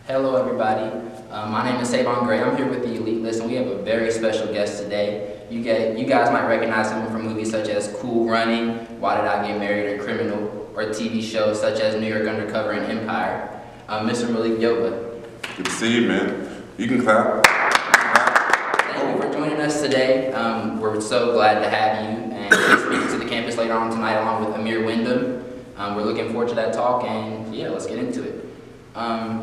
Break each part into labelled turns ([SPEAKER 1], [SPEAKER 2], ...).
[SPEAKER 1] Hello everybody, my name is Savon Gray. I'm here with the Elite List and we have a very special guest today. You guys might recognize him from movies such as Cool Running, Why Did I Get Married, and Criminal, or TV shows such as New York Undercover and Empire. Mr. Malik Yoba.
[SPEAKER 2] Good to see you, man. You can clap.
[SPEAKER 1] Thank you for joining us today. We're so glad to have you and speak to the campus later on tonight along with Amir Wyndham. We're looking forward to that talk and yeah, let's get into it.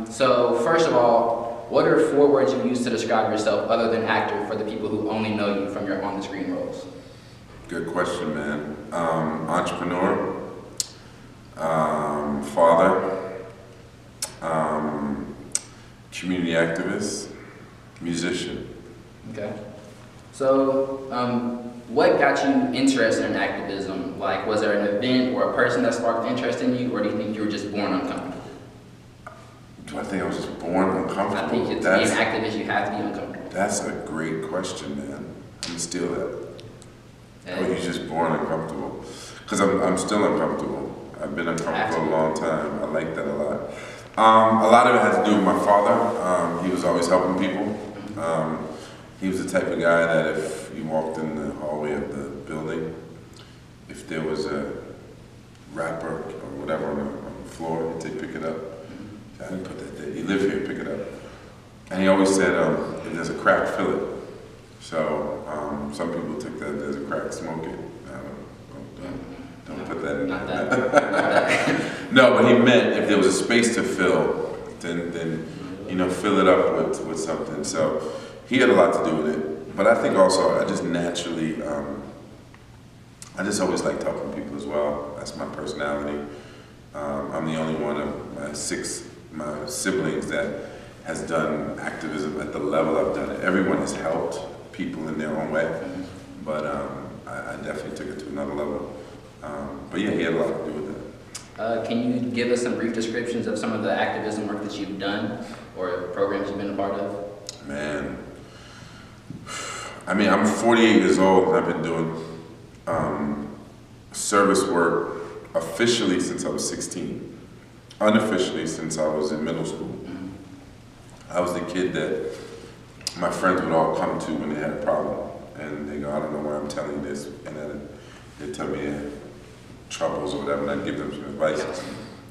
[SPEAKER 1] So first of all, what are 4 words you use to describe yourself other than actor for the people who only know you from your on-the-screen roles?
[SPEAKER 2] Good question, man. Entrepreneur, father, community activist, musician.
[SPEAKER 1] Okay. So, what got you interested in activism? Like, was there an event or a person that sparked interest in you, or do you think you were just born uncomfortable?
[SPEAKER 2] Do I think I was just born uncomfortable?
[SPEAKER 1] I think to be an activist, you have to be uncomfortable.
[SPEAKER 2] That's a great question, man. I'm gonna steal that.
[SPEAKER 1] Yeah.
[SPEAKER 2] Oh, you're just born uncomfortable. Because I'm still uncomfortable. I've been uncomfortable for a long time. I like that a lot. A lot of it has to do with my father. He was always helping people. He was the type of guy that if you walked in the hallway of the building, if there was a wrapper or whatever on the floor, he'd say, pick it up. I didn't put that there. You live here, pick it up. And he always said, if there's a crack, fill it. So some people took that there's a crack, smoke it. Don't put that in there. No, but he meant if there was a space to fill, then fill it up with something. So he had a lot to do with it. But I think also I just naturally, I just always liked helping people as well. That's my personality. I'm the only one of my siblings that has done activism at the level I've done it. Everyone has helped people in their own way, but I definitely took it to another level. But yeah, he had a lot to do with that.
[SPEAKER 1] Can you give us some brief descriptions of some of the activism work that you've done or programs you've been a part of?
[SPEAKER 2] Man, I mean, I'm 48 years old and I've been doing service work officially since I was 16. Unofficially since I was in middle school. I was the kid that my friends would all come to when they had a problem. And they go, I don't know why I'm telling you this. And then they'd tell me their troubles or whatever, and I'd give them some advice.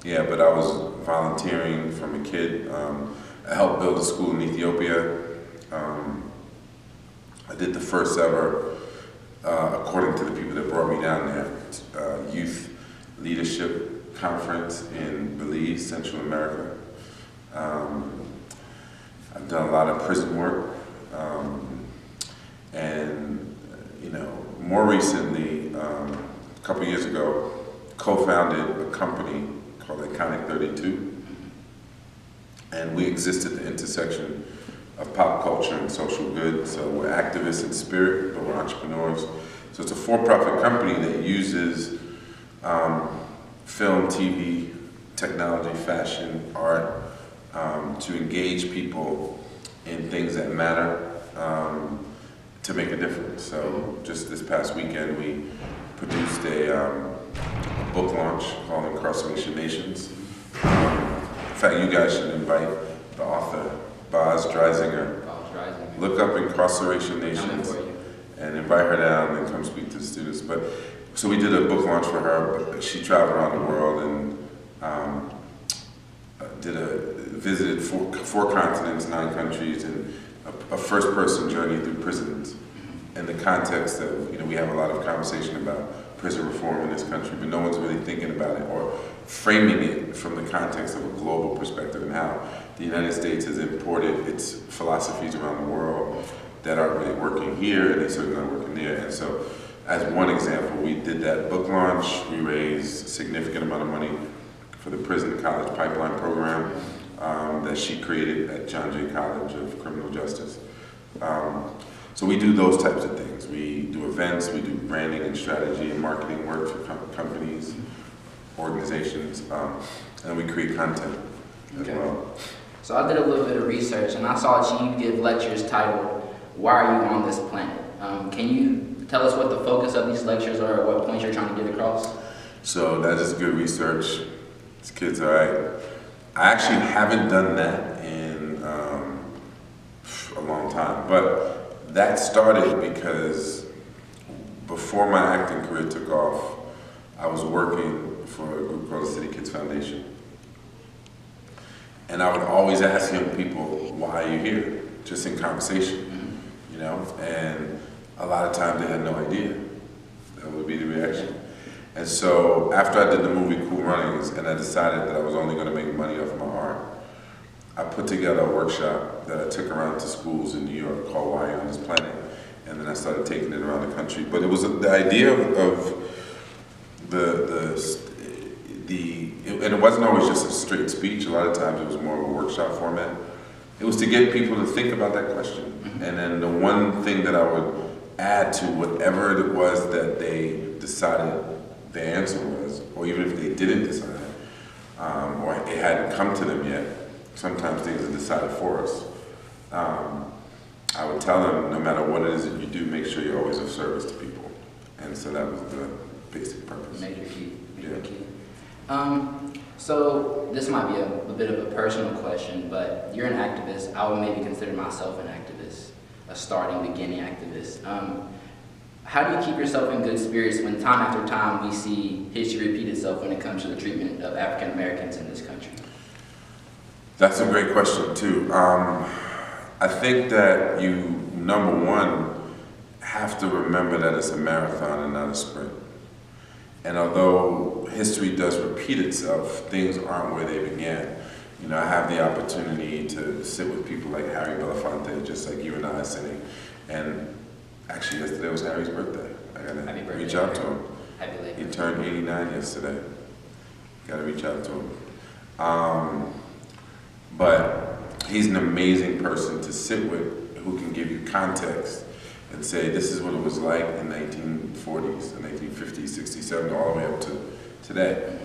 [SPEAKER 2] Yeah, but I was volunteering from a kid. I helped build a school in Ethiopia. I did the first ever, according to the people that brought me down there, youth leadership conference in Belize, Central America. I've done a lot of prison work. And, more recently, a couple years ago, co-founded a company called Iconic 32. And we exist at the intersection of pop culture and social good. So we're activists in spirit, but we're entrepreneurs. So it's a for-profit company that uses film, TV, technology, fashion, art, to engage people in things that matter, to make a difference. So just this past weekend, we produced a book launch called Incarceration Nations. In fact, you guys should invite the author, Boz Dreisinger. Look up Incarceration Nations and invite her down and come speak to the students. So we did a book launch for her, but she traveled around the world and visited four continents, 9 countries, and a first-person journey through prisons. In the context of, we have a lot of conversation about prison reform in this country, but no one's really thinking about it or framing it from the context of a global perspective and how the United States has imported its philosophies around the world that aren't really working here, and they certainly aren't working there. And so, as one example, we did that book launch. We raised a significant amount of money for the Prison College Pipeline program that she created at John Jay College of Criminal Justice. So we do those types of things. We do events, we do branding and strategy and marketing work for companies, organizations, and we create content as well.
[SPEAKER 1] So I did a little bit of research and I saw that you give lectures titled, Why Are You on This Planet? Can you tell us what the focus of these lectures are or what points you're trying to get across?
[SPEAKER 2] So that is good research. This kid's all right. I actually haven't done that in time. But that started because before my acting career took off, I was working for a group called the City Kids Foundation. And I would always ask young people, why are you here? Just in conversation, you know? And a lot of times they had no idea. That would be the reaction. And so after I did the movie Cool Runnings and I decided that I was only gonna make money off my art, I put together a workshop that I took around to schools in New York called Why Are You on This Planet? And then I started taking it around the country. But it was the idea of and it wasn't always just a straight speech. A lot of times it was more of a workshop format. It was to get people to think about that question. And then the one thing that I would add to whatever it was that they decided the answer was, or even if they didn't decide, or it hadn't come to them yet, sometimes things are decided for us. I would tell them, no matter what it is that you do, make sure you're always of service to people. And so that was the basic purpose.
[SPEAKER 1] Major key.
[SPEAKER 2] Yeah.
[SPEAKER 1] Key. So this might be a bit of a personal question, but you're an activist. I would maybe consider myself an activist, a starting, beginning activist. How do you keep yourself in good spirits when time after time we see history repeat itself when it comes to the treatment of African Americans in this country?
[SPEAKER 2] That's a great question too. I think that you, number one, have to remember that it's a marathon and not a sprint. And although history does repeat itself, things aren't where they began. You know, I have the opportunity to sit with people like Harry Belafonte, just like you and I are sitting. And actually yesterday was Harry's birthday. I gotta reach out to him. He turned 89 yesterday. Gotta reach out to him. But he's an amazing person to sit with who can give you context and say, this is what it was like in the 1940s, the 1950s, 60s, 70s, all the way up to today.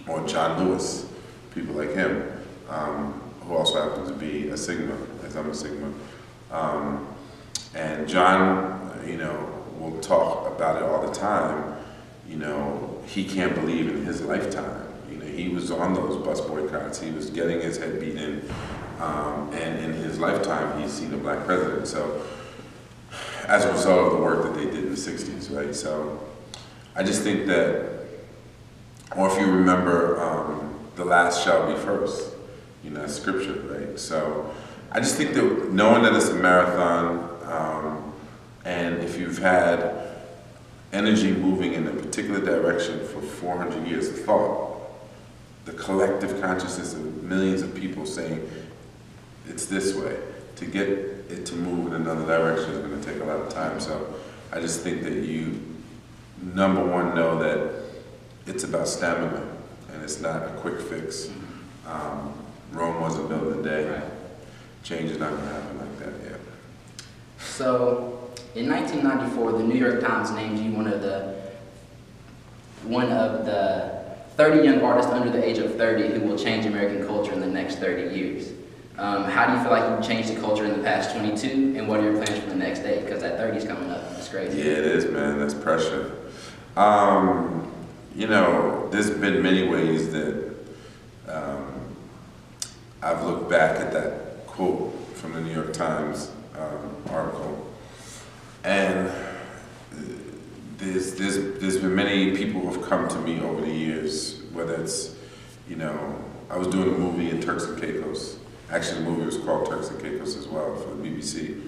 [SPEAKER 2] Or John Lewis, people like him, who also happens to be a Sigma, as I'm a Sigma. And John, you know, will talk about it all the time. You know, he can't believe in his lifetime. You know, he was on those bus boycotts. He was getting his head beat in. And in his lifetime, he's seen a black president. So, as a result of the work that they did in the 60s, right? So, I just think that, or if you remember, the last shall be first, you know, scripture, right? So, I just think that knowing that it's a marathon, and if you've had energy moving in a particular direction for 400 years of thought, the collective consciousness of millions of people saying, it's this way, to get it to move in another direction is going to take a lot of time. So I just think that you, number one, know that it's about stamina, and it's not a quick fix. Rome wasn't built in a day.
[SPEAKER 1] Right.
[SPEAKER 2] Change is not going to happen like that, yeah.
[SPEAKER 1] So, in 1994, the New York Times named you one of the 30 young artists under the age of 30 who will change American culture in the next 30 years. How do you feel like you've changed the culture in the past 22, and what are your plans for the next day? Because that 30 is coming up. It's crazy.
[SPEAKER 2] Yeah, it is, man. That's pressure. You know, there's been many ways that I've looked back at that quote from the New York Times article, and there's been many people who have come to me over the years, whether it's, you know, I was doing a movie in Turks and Caicos. Actually, the movie was called Turks and Caicos as well for the BBC.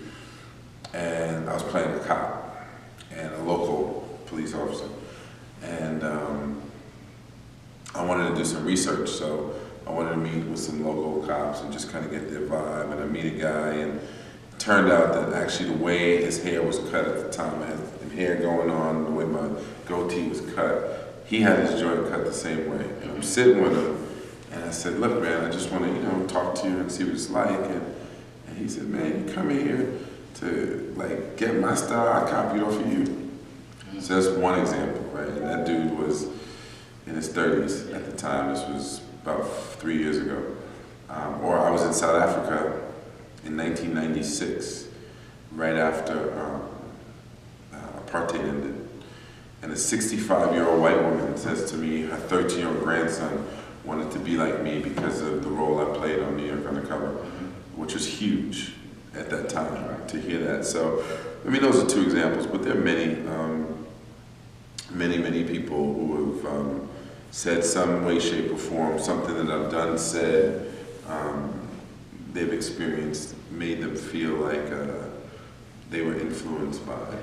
[SPEAKER 2] And I was playing a cop and a local police officer. And I wanted to do some research, so I wanted to meet with some local cops and just kind of get their vibe. And I meet a guy, and it turned out that actually the way his hair was cut at the time, I had hair going on, the way my goatee was cut, he had his joint cut the same way. And I'm sitting with him, and I said, look, man, I just want to, you know, talk to you and see what it's like. And he said, man, you come in here to, like, get my style, I copied off of you. So that's one example, right? And that dude was in his 30s at the time. This was about 3 years ago. Or I was in South Africa in 1996, right after apartheid ended. And a 65-year-old white woman says to me, her 13-year-old grandson wanted to be like me because of the role I played on New York Undercover, which was huge. at that time to hear that. So, I mean, those are two examples, but there are many people who have said some way, shape, or form, something that I've done, said, they've experienced, made them feel like they were influenced by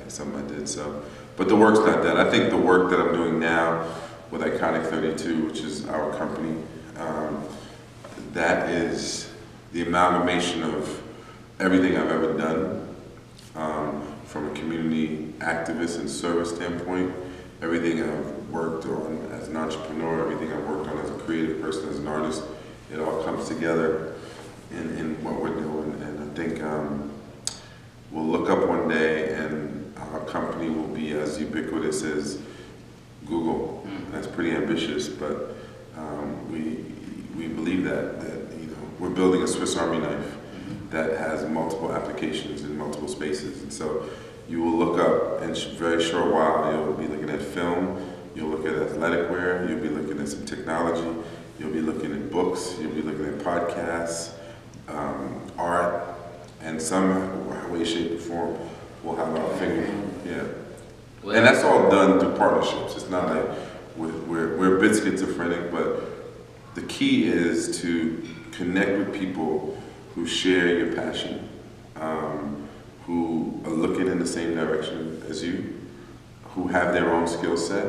[SPEAKER 2] something I did. So, but the work's not done. I think the work that I'm doing now with Iconic 32, which is our company, that is the amalgamation of everything I've ever done, from a community activist and service standpoint, everything I've worked on as an entrepreneur, everything I've worked on as a creative person, as an artist, it all comes together in what we're doing. And I think we'll look up one day and our company will be as ubiquitous as Google. That's pretty ambitious, but we believe that we're building a Swiss Army knife that has multiple applications in multiple spaces. And so you will look up in a very short while, you'll be looking at film, you'll look at athletic wear, you'll be looking at some technology, you'll be looking at books, you'll be looking at podcasts, art, and some way, shape, or form will have our finger. Yeah. Well, and that's all done through partnerships. It's not like we're a bit schizophrenic, but the key is to connect with people who share your passion, who are looking in the same direction as you, who have their own skill set,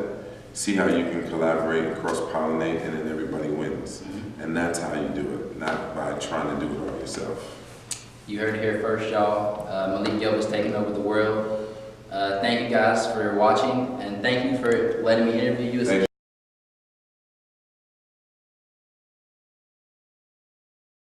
[SPEAKER 2] see how you can collaborate and cross-pollinate, and then everybody wins. And that's how you do it, not by trying to do it all yourself.
[SPEAKER 1] You heard it here first, y'all. Malik Yoba is taking over the world. Thank you guys for watching, and thank you for letting me interview you as a